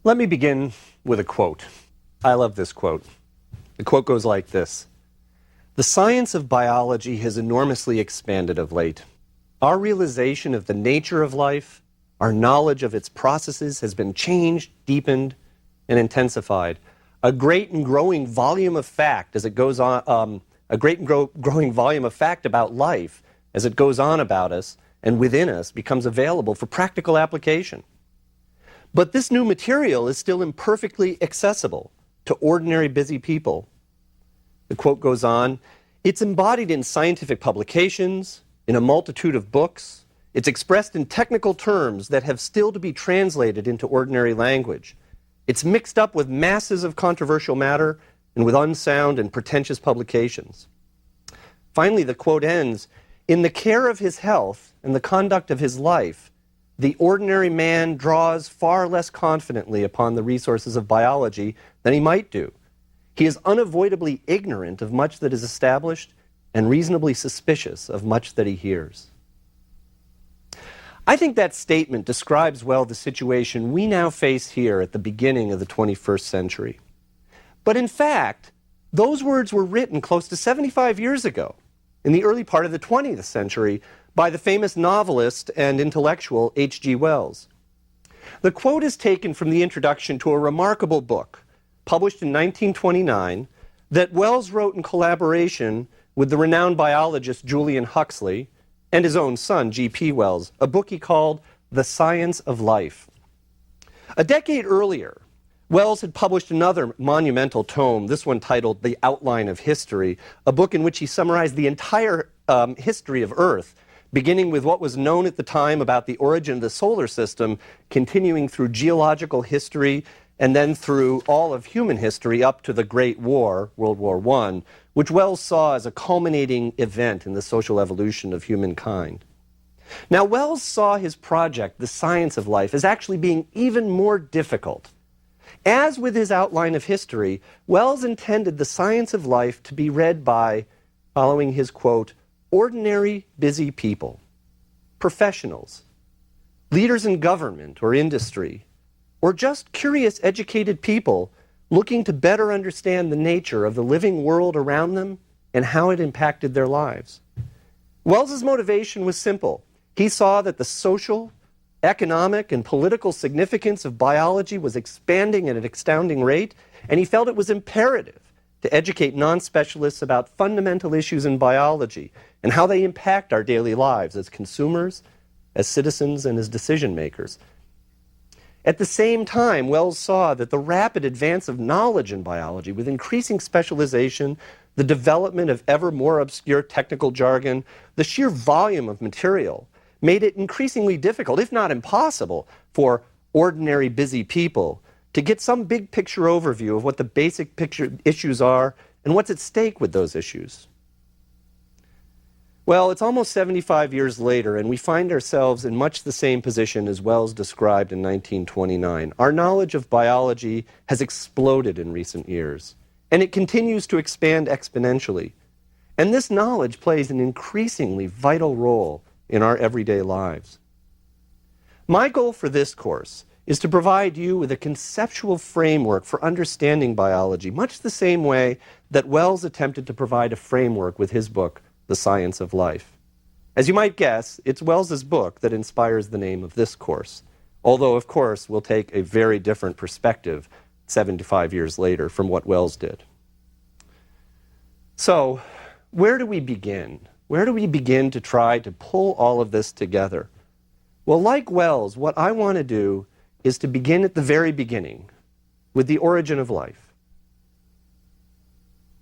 Let me begin with a quote. I love this quote. The quote goes like this: "The science of biology has enormously expanded of late. Our realization of the nature of life, our knowledge of its processes has been changed, deepened, and intensified. A great and growing volume of fact as it goes on, growing volume of fact about life as it goes on about us and within us becomes available for practical application. But this new material is still imperfectly accessible to ordinary busy people." The quote goes on, "It's embodied in scientific publications, in a multitude of books. It's expressed in technical terms that have still to be translated into ordinary language. It's mixed up with masses of controversial matter and with unsound and pretentious publications." Finally, the quote ends, "In the care of his health and the conduct of his life, the ordinary man draws far less confidently upon the resources of biology than he might do. He is unavoidably ignorant of much that is established and reasonably suspicious of much that he hears." I think that statement describes well the situation we now face here at the beginning of the 21st century. But in fact, those words were written close to 75 years ago, in the early part of the 20th century, by the famous novelist and intellectual H.G. Wells. The quote is taken from the introduction to a remarkable book, published in 1929, that Wells wrote in collaboration with the renowned biologist Julian Huxley and his own son, G.P. Wells, a book he called The Science of Life. A decade earlier, Wells had published another monumental tome, this one titled The Outline of History, a book in which he summarized the entire history of Earth, beginning with what was known at the time about the origin of the solar system, continuing through geological history, and then through all of human history up to the Great War, World War I, which Wells saw as a culminating event in the social evolution of humankind. Now, Wells saw his project, The Science of Life, as actually being even more difficult. As with his outline of history, Wells intended The Science of Life to be read by, following his quote, ordinary busy people, professionals, leaders in government or industry, or just curious educated people looking to better understand the nature of the living world around them and how it impacted their lives. Wells's motivation was simple. He saw that the social, economic, and political significance of biology was expanding at an astounding rate, and he felt it was imperative to educate non-specialists about fundamental issues in biology and how they impact our daily lives as consumers, as citizens, and as decision makers. At the same time, Wells saw that the rapid advance of knowledge in biology, with increasing specialization, the development of ever more obscure technical jargon, the sheer volume of material, made it increasingly difficult, if not impossible, for ordinary busy people to get some big picture overview of what the basic picture issues are and what's at stake with those issues. Well, it's almost 75 years later, and we find ourselves in much the same position as Wells described in 1929. Our knowledge of biology has exploded in recent years, and it continues to expand exponentially. And this knowledge plays an increasingly vital role in our everyday lives. My goal for this course is to provide you with a conceptual framework for understanding biology, much the same way that Wells attempted to provide a framework with his book, The Science of Life. As you might guess, it's Wells's book that inspires the name of this course, although, of course, we'll take a very different perspective 75 years later from what Wells did. So, where do we begin? Where do we begin to try to pull all of this together? Well, like Wells, what I want to do is to begin at the very beginning, with the origin of life.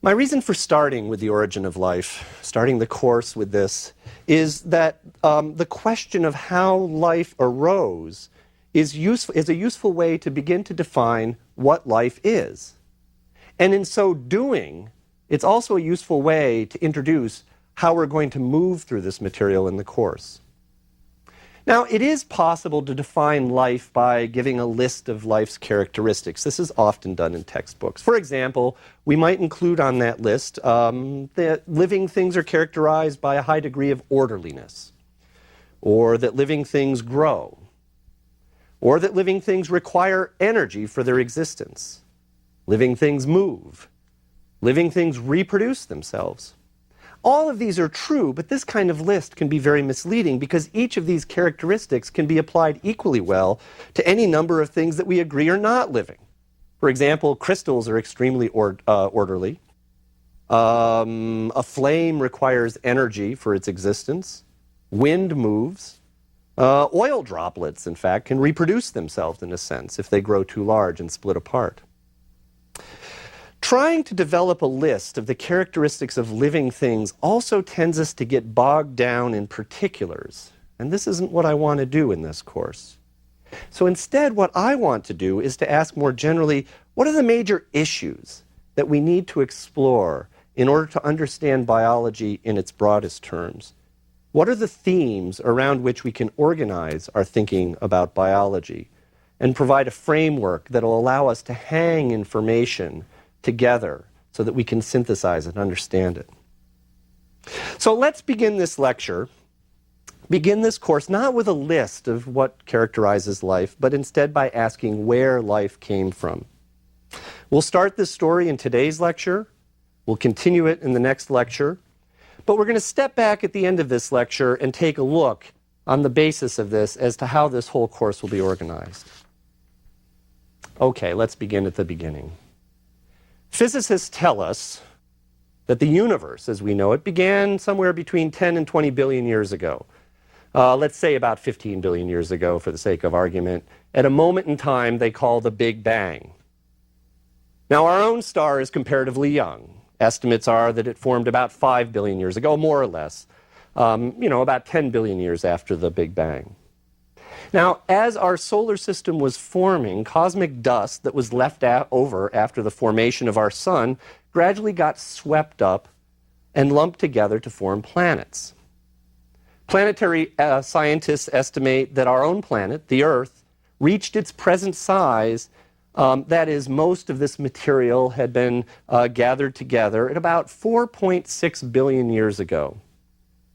My reason for starting with the origin of life, starting the course with this, is that the question of how life arose is a useful way to begin to define what life is. And in so doing, it's also a useful way to introduce how we're going to move through this material in the course. Now, it is possible to define life by giving a list of life's characteristics. This is often done in textbooks. For example, we might include on that list that living things are characterized by a high degree of orderliness, or that living things grow, or that living things require energy for their existence. Living things move. Living things reproduce themselves. All of these are true, but this kind of list can be very misleading because each of these characteristics can be applied equally well to any number of things that we agree are not living. For example, crystals are extremely orderly. A flame requires energy for its existence. Wind moves. Oil droplets, in fact, can reproduce themselves in a sense if they grow too large and split apart. Trying to develop a list of the characteristics of living things also tends us to get bogged down in particulars, and this isn't what I want to do in this course. So instead, what I want to do is to ask more generally, what are the major issues that we need to explore in order to understand biology in its broadest terms? What are the themes around which we can organize our thinking about biology and provide a framework that will allow us to hang information together so that we can synthesize and understand it? So let's begin this course not with a list of what characterizes life, but instead by asking where life came from. We'll start this story in today's lecture. We'll continue it in the next lecture. But we're going to step back at the end of this lecture and take a look on the basis of this as to how this whole course will be organized. Okay, let's begin at the beginning. Physicists tell us that the universe, as we know it, began somewhere between 10 and 20 billion years ago. Let's say about 15 billion years ago, for the sake of argument, at a moment in time they call the Big Bang. Now, our own star is comparatively young. Estimates are that it formed about 5 billion years ago, more or less, about 10 billion years after the Big Bang. Now, as our solar system was forming, cosmic dust that was left over after the formation of our sun gradually got swept up and lumped together to form planets. Planetary scientists estimate that our own planet, the Earth, reached its present size. That is, most of this material had been gathered together at about 4.6 billion years ago.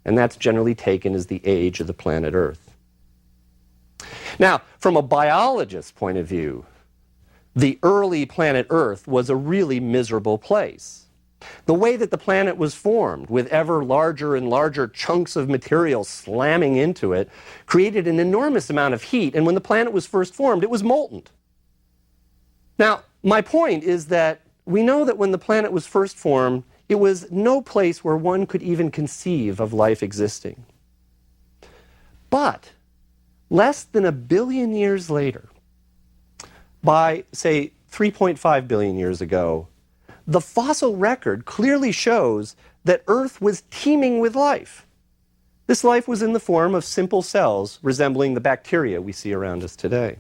And that's generally taken as the age of the planet Earth. Now, from a biologist's point of view, the early planet Earth was a really miserable place. The way that the planet was formed, with ever larger and larger chunks of material slamming into it, created an enormous amount of heat, and when the planet was first formed, it was molten. Now, my point is that we know that when the planet was first formed, it was no place where one could even conceive of life existing. But less than a billion years later, by, say, 3.5 billion years ago, the fossil record clearly shows that Earth was teeming with life. This life was in the form of simple cells resembling the bacteria we see around us today.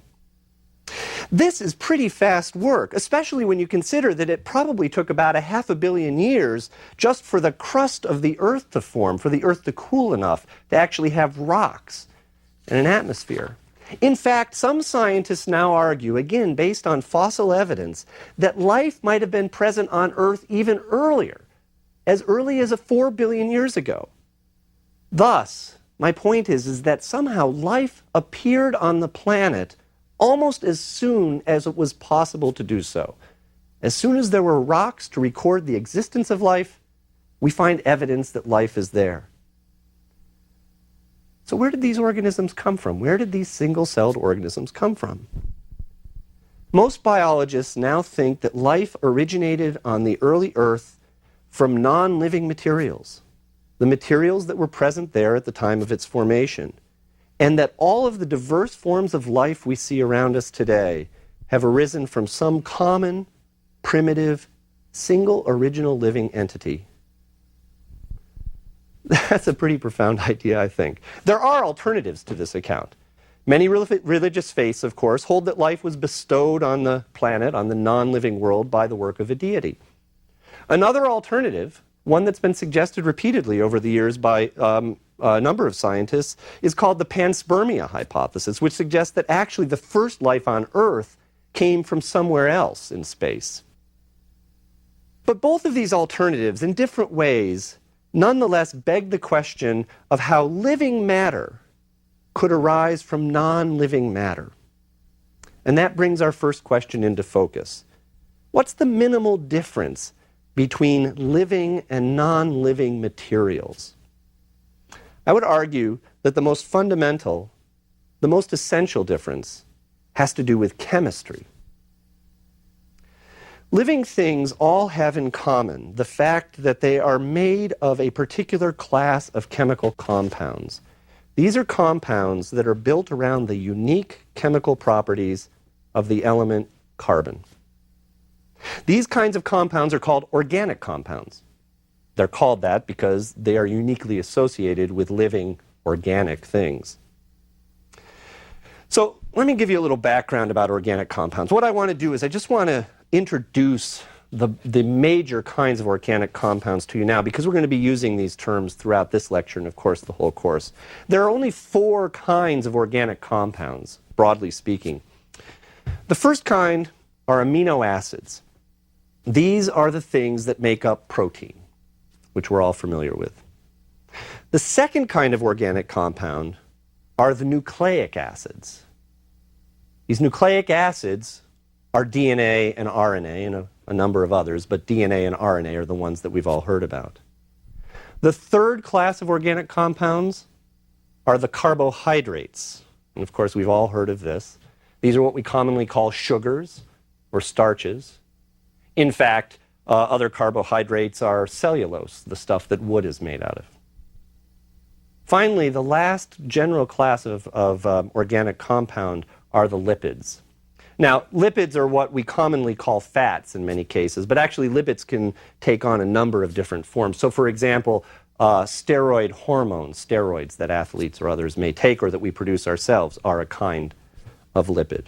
This is pretty fast work, especially when you consider that it probably took about 500 million years just for the crust of the Earth to form, for the Earth to cool enough to actually have rocks and an atmosphere. In fact, some scientists now argue, again based on fossil evidence, that life might have been present on Earth even earlier, as early as 4 billion years ago. Thus, my point is that somehow life appeared on the planet almost as soon as it was possible to do so. As soon as there were rocks to record the existence of life, we find evidence that life is there. So where did these organisms come from? Where did these single-celled organisms come from? Most biologists now think that life originated on the early Earth from non-living materials, the materials that were present there at the time of its formation, and that all of the diverse forms of life we see around us today have arisen from some common, primitive, single original living entity. That's a pretty profound idea, I think. There are alternatives to this account. Many religious faiths, of course, hold that life was bestowed on the planet, on the non-living world, by the work of a deity. Another alternative, one that's been suggested repeatedly over the years by a number of scientists, is called the panspermia hypothesis, which suggests that actually the first life on Earth came from somewhere else in space. But both of these alternatives, in different ways, nonetheless beg the question of how living matter could arise from non-living matter. And that brings our first question into focus. What's the minimal difference between living and non-living materials? I would argue that the most fundamental, the most essential difference has to do with chemistry. Living things all have in common the fact that they are made of a particular class of chemical compounds. These are compounds that are built around the unique chemical properties of the element carbon. These kinds of compounds are called organic compounds. They're called that because they are uniquely associated with living organic things. So let me give you a little background about organic compounds. What I want to do is I just want to introduce the major kinds of organic compounds to you now, because we're going to be using these terms throughout this lecture and, of course, the whole course. There are only 4 kinds of organic compounds, broadly speaking. The first kind are amino acids. These are the things that make up protein, which we're all familiar with. The second kind of organic compound are the nucleic acids. These nucleic acids are DNA and RNA and a number of others, but DNA and RNA are the ones that we've all heard about. The third class of organic compounds are the carbohydrates. And of course, we've all heard of this. These are what we commonly call sugars or starches. In fact, other carbohydrates are cellulose, the stuff that wood is made out of. Finally, the last general class of organic compound are the lipids. Now, lipids are what we commonly call fats in many cases, but actually lipids can take on a number of different forms. So, for example, steroid hormones, steroids that athletes or others may take or that we produce ourselves, are a kind of lipid.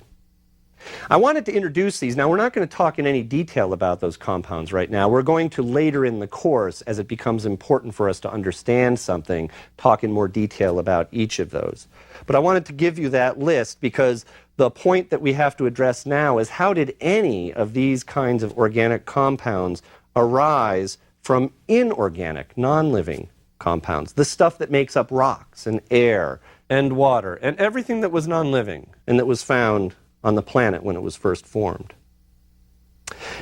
I wanted to introduce these. Now, we're not going to talk in any detail about those compounds right now. We're going to later in the course, as it becomes important for us to understand something, talk in more detail about each of those. But I wanted to give you that list because the point that we have to address now is, how did any of these kinds of organic compounds arise from inorganic, non-living compounds? The stuff that makes up rocks and air and water and everything that was non-living and that was found on the planet when it was first formed.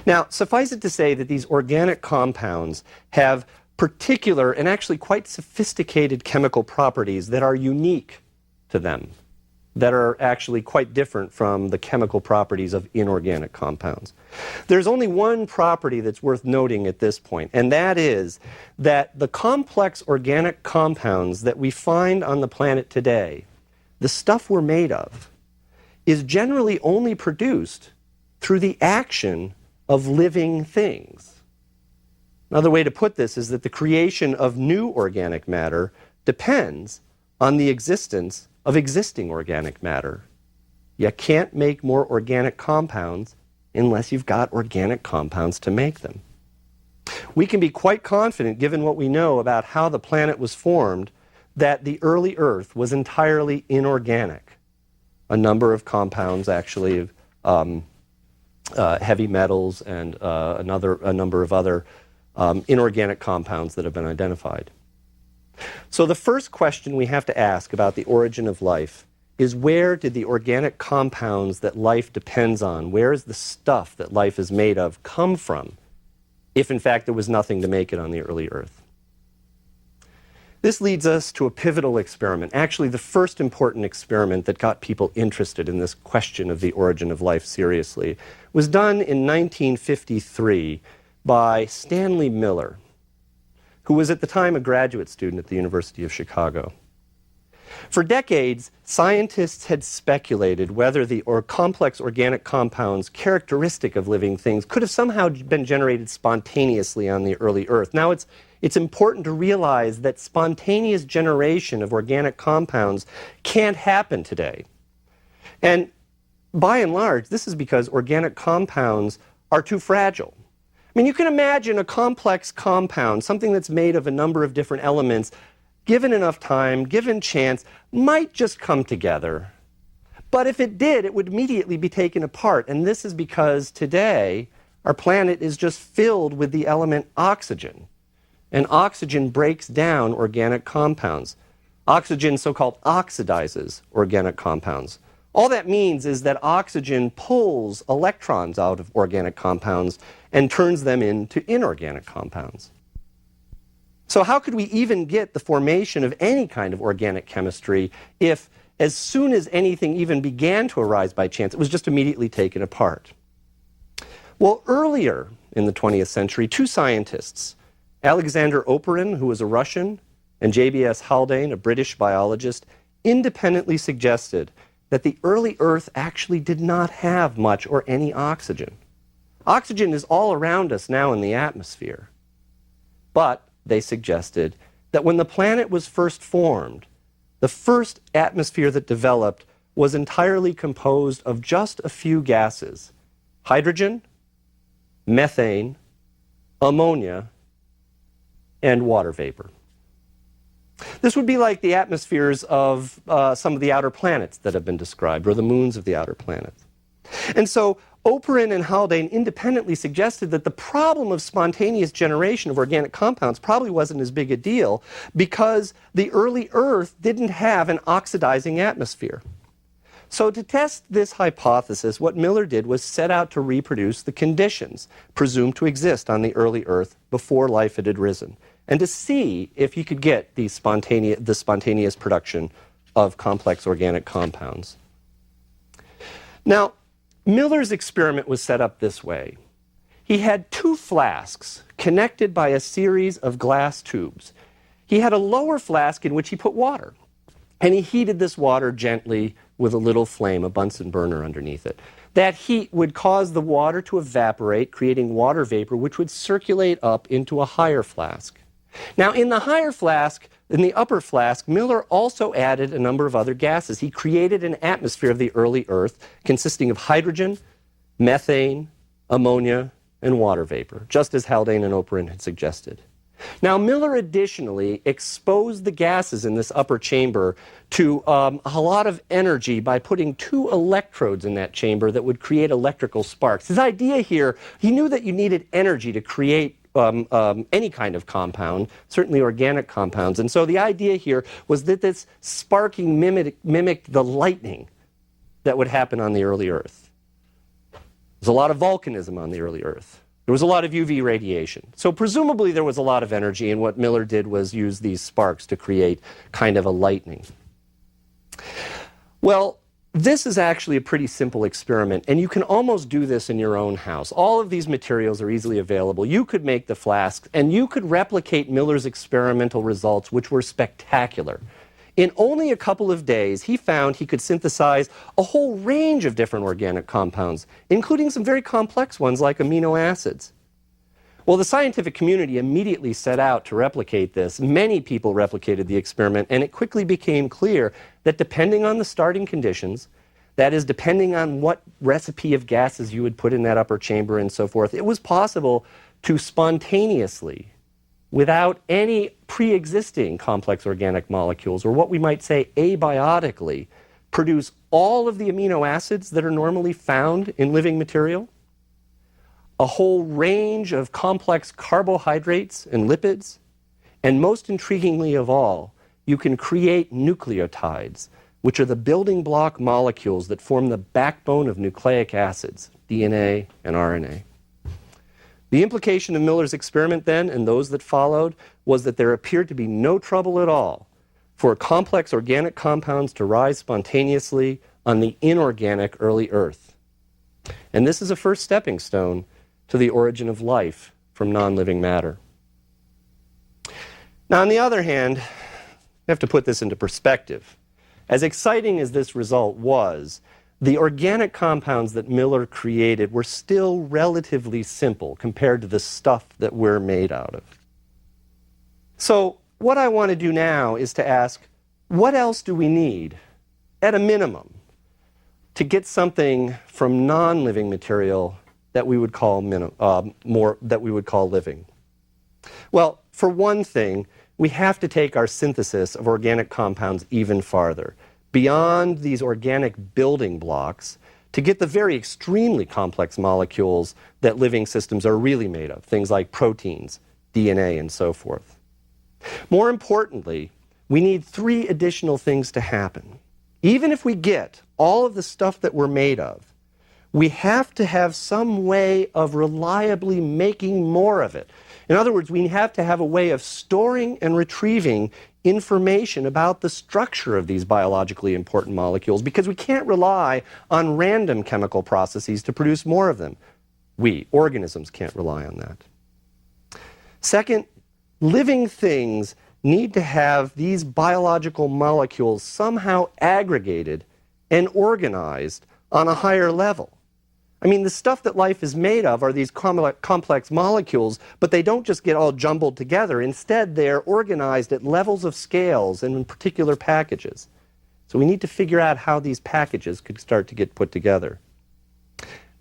Now, suffice it to say that these organic compounds have particular and actually quite sophisticated chemical properties that are unique to them, that are actually quite different from the chemical properties of inorganic compounds. There's only one property that's worth noting at this point, and that is that the complex organic compounds that we find on the planet today, the stuff we're made of, is generally only produced through the action of living things. Another way to put this is that the creation of new organic matter depends on the existence of existing organic matter. You can't make more organic compounds unless you've got organic compounds to make them. We can be quite confident, given what we know about how the planet was formed, that the early Earth was entirely inorganic. A number of compounds, actually, heavy metals and a number of other inorganic compounds that have been identified. So the first question we have to ask about the origin of life is, where did the organic compounds that life depends on, where is the stuff that life is made of, come from, if in fact there was nothing to make it on the early Earth? This leads us to a pivotal experiment, actually the first important experiment that got people interested in this question of the origin of life seriously. It was done in 1953 by Stanley Miller, who was at the time a graduate student at the University of Chicago. For decades, scientists had speculated whether the complex organic compounds characteristic of living things could have somehow been generated spontaneously on the early Earth. Now, it's important to realize that spontaneous generation of organic compounds can't happen today. And by and large, this is because organic compounds are too fragile. I mean, you can imagine a complex compound, something that's made of a number of different elements, given enough time, given chance, might just come together. But if it did, it would immediately be taken apart. And this is because today, our planet is just filled with the element oxygen. And oxygen breaks down organic compounds. Oxygen, so-called, oxidizes organic compounds. All that means is that oxygen pulls electrons out of organic compounds and turns them into inorganic compounds. So how could we even get the formation of any kind of organic chemistry if, as soon as anything even began to arise by chance, it was just immediately taken apart? Well, earlier in the 20th century, two scientists, Alexander Oparin, who was a Russian, and J.B.S. Haldane, a British biologist, independently suggested that the early Earth actually did not have much or any oxygen. Oxygen is all around us now in the atmosphere. But they suggested that when the planet was first formed, the first atmosphere that developed was entirely composed of just a few gases: hydrogen, methane, ammonia, and water vapor. This would be like the atmospheres of some of the outer planets that have been described, or the moons of the outer planets. And so Oparin and Haldane independently suggested that the problem of spontaneous generation of organic compounds probably wasn't as big a deal because the early Earth didn't have an oxidizing atmosphere. So to test this hypothesis, what Miller did was set out to reproduce the conditions presumed to exist on the early Earth before life had arisen, and to see if he could get the spontaneous production of complex organic compounds. Now, Miller's experiment was set up this way. He had two flasks connected by a series of glass tubes. He had a lower flask in which he put water, and he heated this water gently with a little flame, a Bunsen burner underneath it. That heat would cause the water to evaporate, creating water vapor, which would circulate up into a higher flask. Now, in the higher flask, in the upper flask, Miller also added a number of other gases. He created an atmosphere of the early Earth consisting of hydrogen, methane, ammonia, and water vapor, just as Haldane and Oparin had suggested. Now, Miller additionally exposed the gases in this upper chamber to a lot of energy by putting two electrodes in that chamber that would create electrical sparks. His idea here, he knew that you needed energy to create any kind of compound, certainly organic compounds. And so the idea here was that this sparking mimicked the lightning that would happen on the early Earth. There's a lot of volcanism on the early Earth. There was a lot of UV radiation. So presumably there was a lot of energy, and what Miller did was use these sparks to create kind of a lightning. Well, this is actually a pretty simple experiment, and you can almost do this in your own house. All of these materials are easily available. You could make the flasks, and you could replicate Miller's experimental results, which were spectacular. In only a couple of days, he found he could synthesize a whole range of different organic compounds, including some very complex ones like amino acids. Well, the scientific community immediately set out to replicate this. Many people replicated the experiment, and it quickly became clear that depending on the starting conditions, that is, depending on what recipe of gases you would put in that upper chamber and so forth, it was possible to spontaneously, without any pre-existing complex organic molecules, or what we might say abiotically, produce all of the amino acids that are normally found in living material, a whole range of complex carbohydrates and lipids, and most intriguingly of all, you can create nucleotides, which are the building block molecules that form the backbone of nucleic acids, DNA and RNA. The implication of Miller's experiment then, and those that followed, was that there appeared to be no trouble at all for complex organic compounds to rise spontaneously on the inorganic early Earth. And this is a first stepping stone to the origin of life from non-living matter. Now, on the other hand, we have to put this into perspective. As exciting as this result was, the organic compounds that Miller created were still relatively simple compared to the stuff that we're made out of. So what I want to do now is to ask, what else do we need, at a minimum, to get something from non-living material that we would call living? Well, for one thing, we have to take our synthesis of organic compounds even farther, beyond these organic building blocks, to get the very extremely complex molecules that living systems are really made of, things like proteins, DNA, and so forth. More importantly, we need three additional things to happen. even if we get all of the stuff that we're made of, we have to have some way of reliably making more of it. In other words, we have to have a way of storing and retrieving information about the structure of these biologically important molecules, because we can't rely on random chemical processes to produce more of them. We, organisms, can't rely on that. Second, living things need to have these biological molecules somehow aggregated and organized on a higher level. I mean, the stuff that life is made of are these complex molecules, but they don't just get all jumbled together. Instead, they're organized at levels of scales and in particular packages. So we need to figure out how these packages could start to get put together.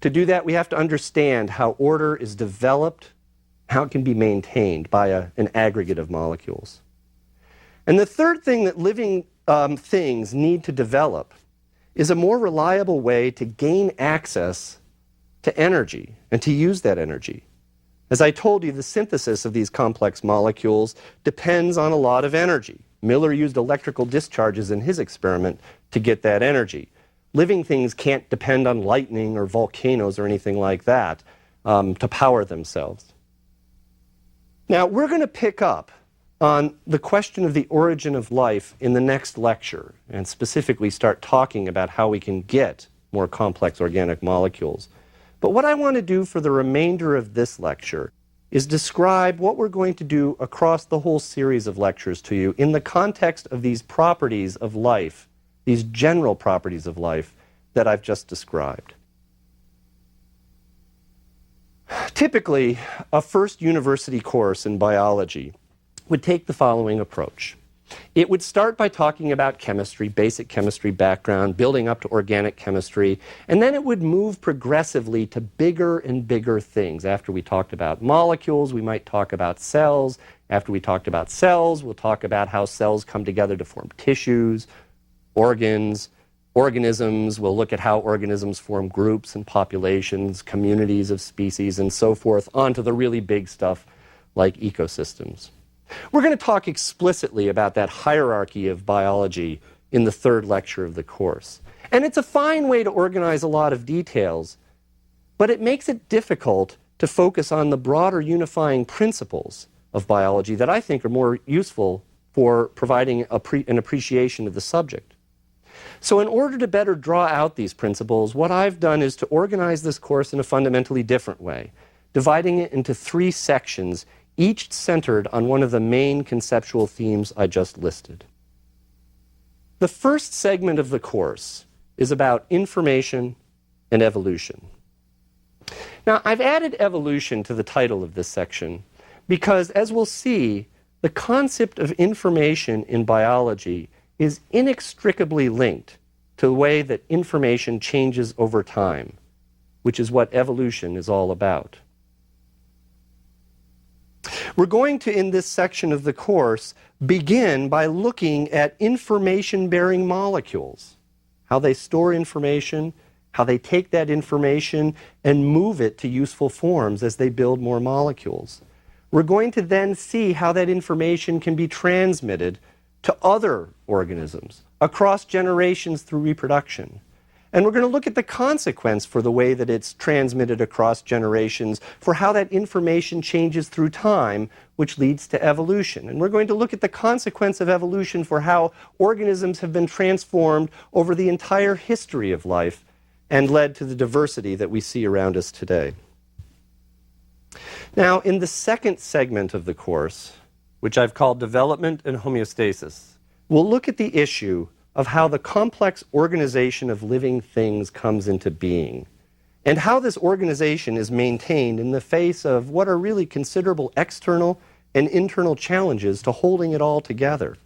To do that, we have to understand how order is developed, how it can be maintained by an aggregate of molecules. And the third thing that living things need to develop is a more reliable way to gain access to energy and to use that energy. As I told you, the synthesis of these complex molecules depends on a lot of energy. Miller used electrical discharges in his experiment to get that energy. Living things can't depend on lightning or volcanoes or anything like that to power themselves. Now, we're going to pick up on the question of the origin of life in the next lecture, and specifically start talking about how we can get more complex organic molecules. But what I want to do for the remainder of this lecture is describe what we're going to do across the whole series of lectures to you in the context of these properties of life, these general properties of life that I've just described. Typically, a first university course in biology would take the following approach. It would start by talking about chemistry, basic chemistry background, building up to organic chemistry, and then it would move progressively to bigger and bigger things. After we talked about molecules, we might talk about cells. After we talked about cells, we'll talk about how cells come together to form tissues, organs, organisms. We'll look at how organisms form groups and populations, communities of species, and so forth, on to the really big stuff like ecosystems. We're going to talk explicitly about that hierarchy of biology in the third lecture of the course. And it's a fine way to organize a lot of details, but it makes it difficult to focus on the broader unifying principles of biology that I think are more useful for providing an appreciation of the subject. So in order to better draw out these principles, what I've done is to organize this course in a fundamentally different way, dividing it into 3 sections, each centered on one of the main conceptual themes I just listed. The first segment of the course is about information and evolution. Now, I've added evolution to the title of this section because, as we'll see, the concept of information in biology is inextricably linked to the way that information changes over time, which is what evolution is all about. We're going to, in this section of the course, begin by looking at information-bearing molecules, how they store information, how they take that information and move it to useful forms as they build more molecules. We're going to then see how that information can be transmitted to other organisms across generations through reproduction. And we're going to look at the consequence for the way that it's transmitted across generations, for how that information changes through time, which leads to evolution. And we're going to look at the consequence of evolution for how organisms have been transformed over the entire history of life and led to the diversity that we see around us today. Now, in the second segment of the course, which I've called Development and Homeostasis, we'll look at the issue of how the complex organization of living things comes into being, and how this organization is maintained in the face of what are really considerable external and internal challenges to holding it all together.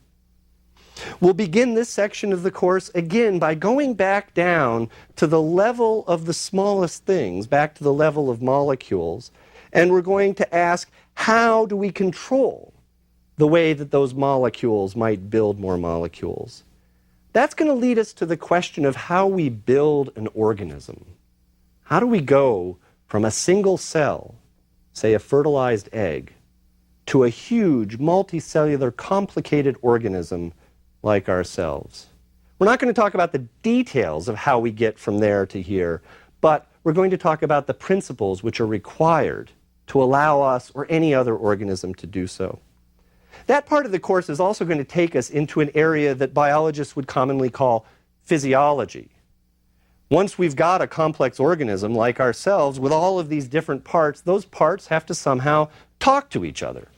We'll begin this section of the course again by going back down to the level of the smallest things, back to the level of molecules, and we're going to ask, how do we control the way that those molecules might build more molecules? That's going to lead us to the question of how we build an organism. How do we go from a single cell, say a fertilized egg, to a huge, multicellular, complicated organism like ourselves? We're not going to talk about the details of how we get from there to here, but we're going to talk about the principles which are required to allow us or any other organism to do so. That part of the course is also going to take us into an area that biologists would commonly call physiology. Once we've got a complex organism like ourselves with all of these different parts, those parts have to somehow talk to each other.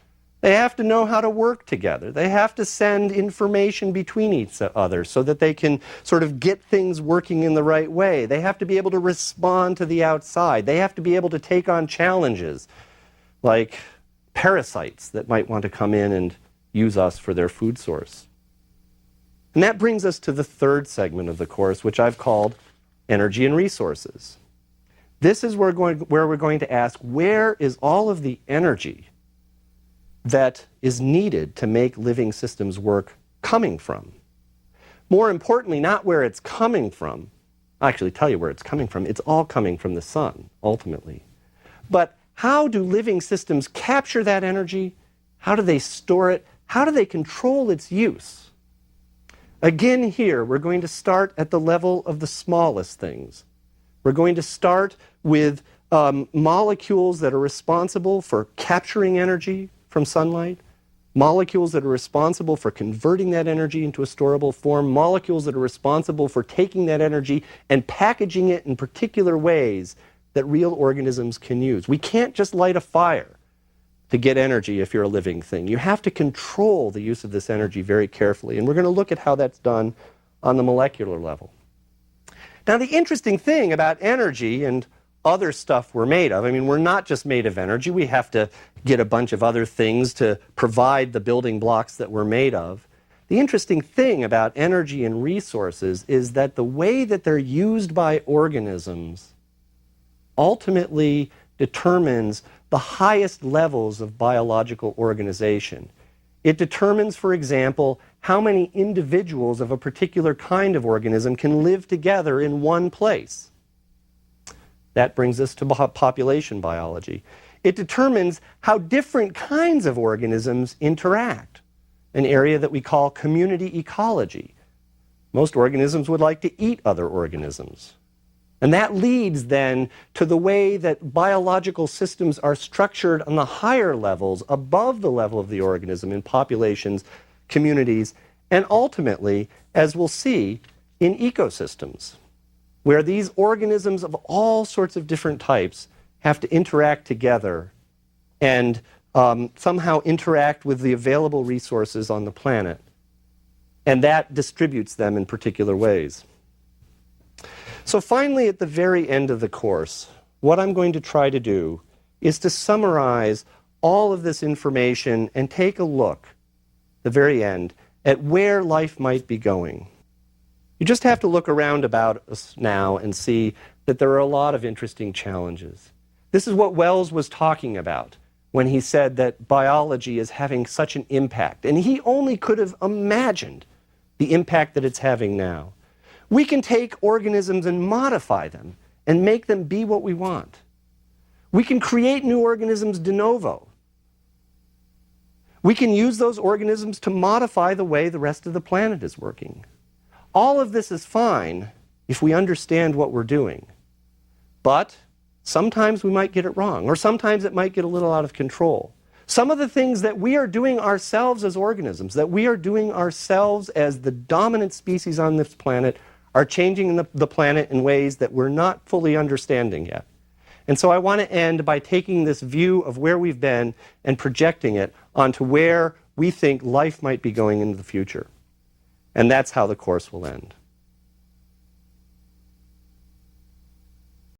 They have to know how to work together. They have to send information between each other so that they can sort of get things working in the right way. They have to be able to respond to the outside. They have to be able to take on challenges like parasites that might want to come in and use us for their food source. And that brings us to the third segment of the course, which I've called energy and resources. This is where we're going to ask, where is all of the energy that is needed to make living systems work coming from? More importantly, not where it's coming from. I'll actually tell you where it's coming from. It's all coming from the sun, ultimately. But how do living systems capture that energy? How do they store it? How do they control its use? Again here, we're going to start at the level of the smallest things. We're going to start with molecules that are responsible for capturing energy from sunlight, molecules that are responsible for converting that energy into a storable form, molecules that are responsible for taking that energy and packaging it in particular ways that real organisms can use. We can't just light a fire to get energy if you're a living thing. You have to control the use of this energy very carefully, and we're going to look at how that's done on the molecular level. Now, the interesting thing about energy and other stuff we're made of, I mean, we're not just made of energy. We have to get a bunch of other things to provide the building blocks that we're made of. The interesting thing about energy and resources is that the way that they're used by organisms ultimately determines the highest levels of biological organization. It determines, for example, how many individuals of a particular kind of organism can live together in one place. That brings us to population biology. It determines how different kinds of organisms interact, an area that we call community ecology. Most organisms would like to eat other organisms. And that leads then to the way that biological systems are structured on the higher levels, above the level of the organism, in populations, communities, and ultimately, as we'll see, in ecosystems, where these organisms of all sorts of different types have to interact together and somehow interact with the available resources on the planet. And that distributes them in particular ways. So finally, at the very end of the course, what I'm going to try to do is to summarize all of this information and take a look, at the very end, at where life might be going. You just have to look around about us now and see that there are a lot of interesting challenges. This is what Wells was talking about when he said that biology is having such an impact. And he only could have imagined the impact that it's having now. We can take organisms and modify them and make them be what we want. We can create new organisms de novo. We can use those organisms to modify the way the rest of the planet is working. All of this is fine if we understand what we're doing. But sometimes we might get it wrong, or sometimes it might get a little out of control. Some of the things that we are doing ourselves as organisms, that we are doing ourselves as the dominant species on this planet, are changing the planet in ways that we're not fully understanding yet. And so I want to end by taking this view of where we've been and projecting it onto where we think life might be going into the future. And that's how the course will end.